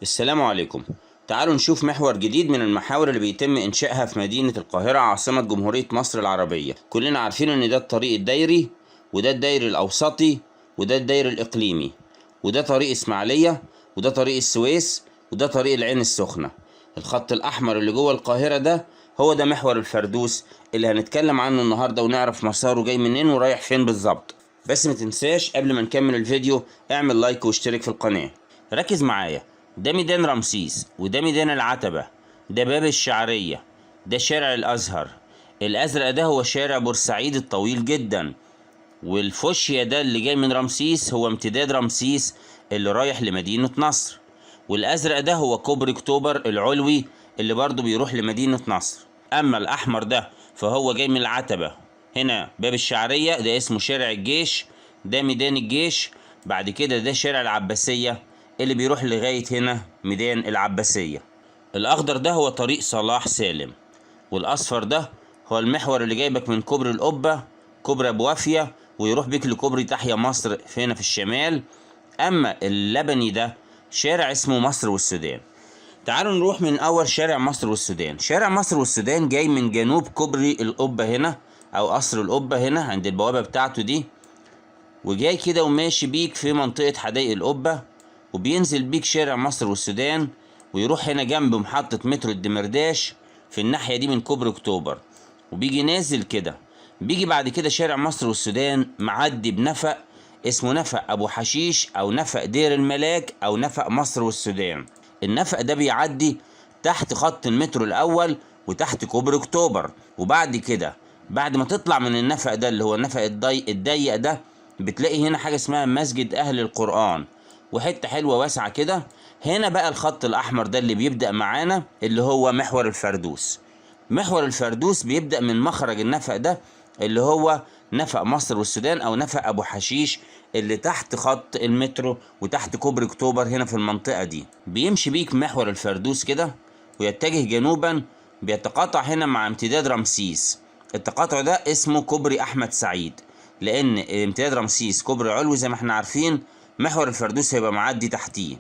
السلام عليكم. تعالوا نشوف محور جديد من المحاور اللي بيتم إنشائها في مدينة القاهرة عاصمة جمهورية مصر العربية. كلنا عارفين إن ده الطريق الدايري، وده الدايري الأوسطي، وده الدايري الإقليمي، وده طريق إسماعيلية، وده طريق السويس، وده طريق العين السخنة. الخط الأحمر اللي جوه القاهرة ده هو ده محور الفردوس اللي هنتكلم عنه النهاردة ونعرف مساره جاي منين ورايح فين بالظبط. بس ما تنساش قبل ما نكمل الفيديو اعمل لايك واشترك في القناة. ركز معايا، ده ميدان رمسيس، وده ميدان العتبة، ده باب الشعرية، ده شارع الأزهر. الأزرق ده هو شارع بورسعيد الطويل جدا، والفوشيا ده اللي جاي من رمسيس هو امتداد رمسيس اللي رايح لمدينة نصر. والأزرق ده هو كوبري أكتوبر العلوي اللي برضه بيروح لمدينة نصر. أما الأحمر ده فهو جاي من العتبة، هنا باب الشعرية ده اسمه شارع الجيش، ده ميدان الجيش. بعد كده ده شارع العباسية اللي بيروح لغاية هنا ميدان العباسية. الأخضر ده هو طريق صلاح سالم، والأصفر ده هو المحور اللي جايبك من كوبري القبة، كوبري أبو وافية، ويروح بيك لكوبري تحيا مصر هنا في الشمال. أما اللبني ده شارع اسمه مصر والسودان. تعالوا نروح من أول شارع مصر والسودان. شارع مصر والسودان جاي من جنوب كوبري القبة هنا أو قصر القبة هنا عند البوابة بتاعته دي، وجاي كده وماشي بيك في منطقة حدائق القبة، وبينزل بيك شارع مصر والسودان، ويروح هنا جنب محطة مترو الدمرداش في الناحية دي من كوبري أكتوبر، وبيجي نازل كده. بيجي بعد كده شارع مصر والسودان معدي بنفق اسمه نفق أبو حشيش أو نفق دير الملاك أو نفق مصر والسودان. النفق ده بيعدي تحت خط المترو الأول وتحت كوبري أكتوبر. وبعد كده بعد ما تطلع من النفق ده اللي هو النفق الضيق ده، بتلاقي هنا حاجة اسمها مسجد أهل القرآن، وحتة حلوة واسعة كده. هنا بقى الخط الأحمر ده اللي بيبدأ معانا اللي هو محور الفردوس. محور الفردوس بيبدأ من مخرج النفق ده اللي هو نفق مصر والسودان أو نفق أبو حشيش اللي تحت خط المترو وتحت كوبري أكتوبر هنا في المنطقة دي. بيمشي بيك محور الفردوس كده ويتجه جنوبا، بيتقاطع هنا مع امتداد رمسيس. التقاطع ده اسمه كوبري أحمد سعيد، لأن امتداد رمسيس كوبري علوي زي ما احنا عارفين، محور الفردوس هيبقى معدي تحتيه.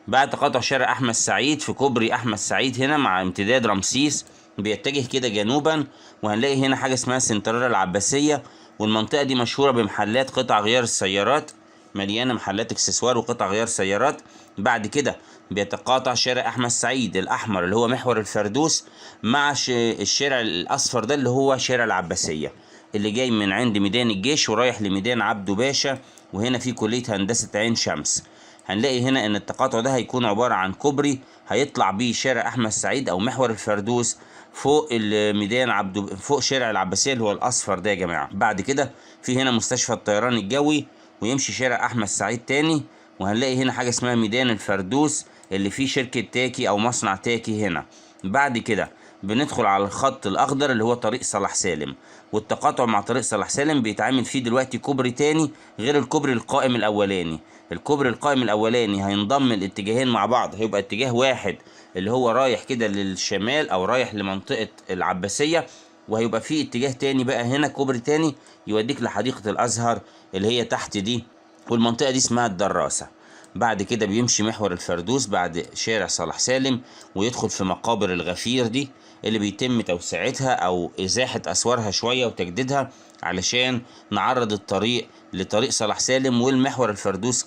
بعد تقاطع شارع أحمد سعيد في كوبري أحمد سعيد هنا مع امتداد رمسيس بيتجه كده جنوبا، وهنلاقي هنا حاجة اسمها سنترال العباسية، والمنطقة دي مشهورة بمحلات قطع غيار السيارات، مليانة محلات اكسسوار وقطع غيار سيارات. بعد كده بيتقاطع شارع أحمد سعيد الأحمر اللي هو محور الفردوس مع الشارع الأصفر ده اللي هو شارع العباسية اللي جاي من عند ميدان الجيش ورايح لميدان عبده باشا، وهنا في كلية هندسة عين شمس. هنلاقي هنا ان التقاطع ده هيكون عبارة عن كوبري هيطلع بيه شارع احمد سعيد او محور الفردوس فوق الميدان فوق شارع العباسية اللي هو الاصفر ده يا جماعة. بعد كده في هنا مستشفى الطيران الجوي، ويمشي شارع احمد سعيد تاني، وهنلاقي هنا حاجة اسمها ميدان الفردوس اللي فيه شركة تاكي او مصنع تاكي هنا. بعد كده بندخل على الخط الاخضر اللي هو طريق صلاح سالم، والتقاطع مع طريق صلاح سالم بيتعمل فيه دلوقتي كوبري تاني غير الكوبري القائم الاولاني. الكوبري القائم الاولاني هينضم الاتجاهين مع بعض، هيبقى اتجاه واحد اللي هو رايح كده للشمال او رايح لمنطقة العباسية، وهيبقى فيه اتجاه تاني بقى هنا كوبري تاني يوديك لحديقة الازهر اللي هي تحت دي، والمنطقة دي اسمها الدراسة. بعد كده بيمشي محور الفردوس بعد شارع صلاح سالم ويدخل في مقابر الغفير دي اللي بيتم توسعتها او ازاحة اسوارها شوية وتجديدها علشان نعرض الطريق لطريق صلاح سالم والمحور الفردوس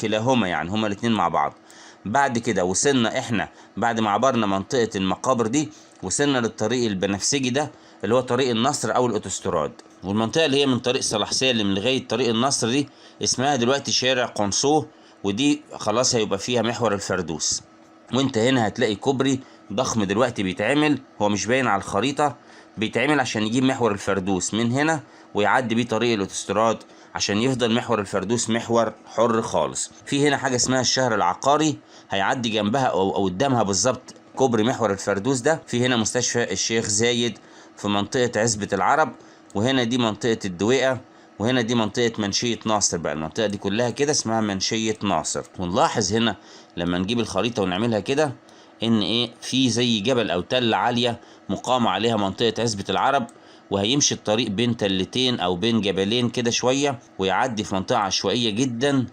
كلاهما، يعني هما الاتنين مع بعض. بعد كده وصلنا احنا بعد ما عبرنا منطقة المقابر دي وصلنا للطريق البنفسجي ده اللي هو طريق النصر او الاوتوستراد. والمنطقة اللي هي من طريق صلاح سالم لغاية طريق النصر دي اسمها دلوقتي شارع قنصوه، ودي خلاص هيبقى فيها محور الفردوس. وانت هنا هتلاقي كوبري ضخم دلوقتي بيتعمل، هو مش باين على الخريطة، بيتعمل عشان يجيب محور الفردوس من هنا ويعدي بيه طريق الاوتوستراد عشان يفضل محور الفردوس محور حر خالص. في هنا حاجة اسمها الشهر العقاري هيعدي جنبها او قدامها بالظبط كوبري محور الفردوس ده. في هنا مستشفى الشيخ زايد في منطقة عزبة العرب، وهنا دي منطقة الدويقة، وهنا دي منطقة منشية ناصر. بقى المنطقة دي كلها كده اسمها منشية ناصر. ونلاحظ هنا لما نجيب الخريطة ونعملها كده ان ايه في زي جبل او تلة عالية مقام عليها منطقة عزبة العرب، وهيمشي الطريق بين تلتين او بين جبلين كده شوية ويعدي في منطقة عشوائية جدا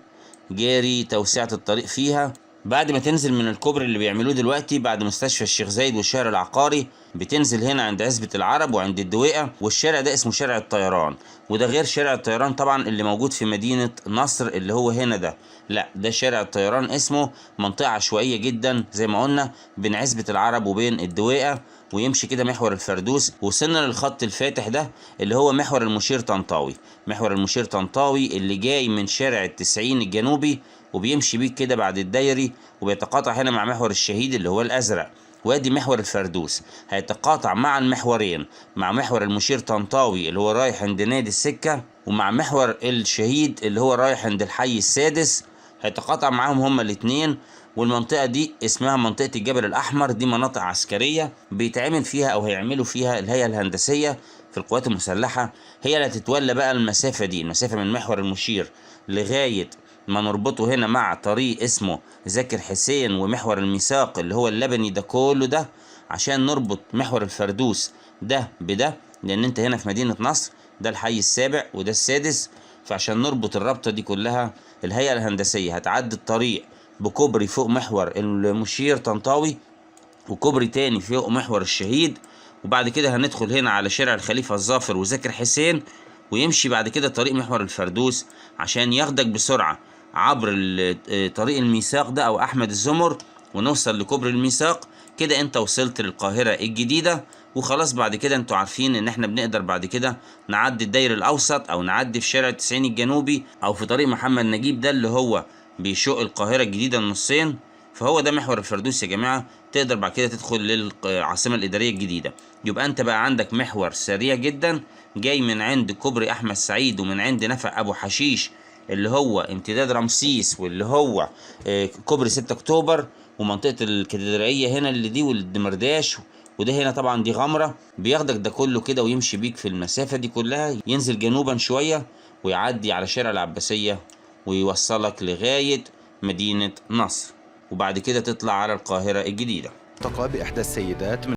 جاري توسعة الطريق فيها. بعد ما تنزل من الكوبري اللي بيعملوه دلوقتي بعد مستشفى الشيخ زايد والشارع العقاري، بتنزل هنا عند عزبة العرب وعند الدويقة، والشارع ده اسمه شارع الطيران. وده غير شارع الطيران طبعا اللي موجود في مدينة نصر اللي هو هنا ده، لا ده شارع الطيران اسمه، منطقة عشوائية جدا زي ما قلنا بين عزبة العرب وبين الدويقة، ويمشي كده محور الفردوس. وصلنا للخط الفاتح ده اللي هو محور المشير طنطاوي. محور المشير طنطاوي اللي جاي من شارع التسعين الجنوبي وبيمشي بيك كده بعد الدايري، وبيتقاطع هنا مع محور الشهيد اللي هو الازرق. وادي محور الفردوس هيتقاطع مع المحورين، مع محور المشير طنطاوي اللي هو رايح عند نادي السكة، ومع محور الشهيد اللي هو رايح عند الحي السادس، هيتقاطع معاهم هما الاتنين. والمنطقة دي اسمها منطقة الجبل الأحمر، دي مناطق عسكرية بيتعمل فيها أو هيعملوا فيها الهيئة الهندسية في القوات المسلحة، هي اللي هتتولى بقى المسافة دي، المسافة من محور المشير لغاية ما نربطه هنا مع طريق اسمه زاكر حسين ومحور الميثاق اللي هو اللبني ده كله ده، عشان نربط محور الفردوس ده بده، لأن أنت هنا في مدينة نصر، ده الحي السابع وده السادس. فعشان نربط الرابطة دي كلها الهيئة الهندسية هتعدي الطريق بكوبري فوق محور المشير طنطاوي، وكوبري تاني فوق محور الشهيد، وبعد كده هندخل هنا على شارع الخليفة الظافر وزاكر حسين، ويمشي بعد كده طريق محور الفردوس عشان ياخدك بسرعة عبر طريق الميثاق ده أو أحمد الزمر، ونوصل لكوبري الميثاق. كده انت وصلت للقاهرة الجديدة. وخلاص بعد كده انتوا عارفين ان احنا بنقدر بعد كده نعدي الداير الأوسط أو نعدي في شارع التسعين الجنوبي أو في طريق محمد نجيب ده اللي هو بيشق القاهرة الجديدة النصين. فهو ده محور الفردوس يا جماعة. تقدر بعد كده تدخل للعاصمة الإدارية الجديدة. يبقى أنت بقى عندك محور سريع جدا جاي من عند كوبري أحمد سعيد ومن عند نفق أبو حشيش اللي هو امتداد رمسيس، واللي هو كوبري 6 أكتوبر، ومنطقة الكاتدرائية هنا اللي دي والدمرداش، وده هنا طبعا دي غمرة. بياخدك ده كله كده ويمشي بيك في المسافة دي كلها، ينزل جنوبا شوية ويعدي على شارع العباسية ويوصلك لغاية مدينة نصر، وبعد كده تطلع على القاهرة الجديدة. التقى بإحدى السيدات من